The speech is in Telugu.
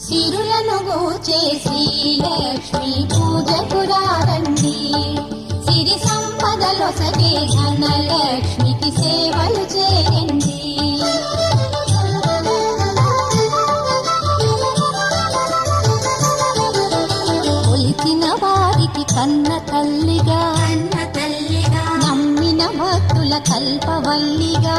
సిరులను గూర్చే శ్రీలక్ష్మి పూజకు రండి. సిరి సంపదలొసగే ధనలక్ష్మికి సేవలు చేయండి. కొలిచిన వారికి కన్న తల్లిగా నమ్మిన భక్తుల కల్పవల్లిగా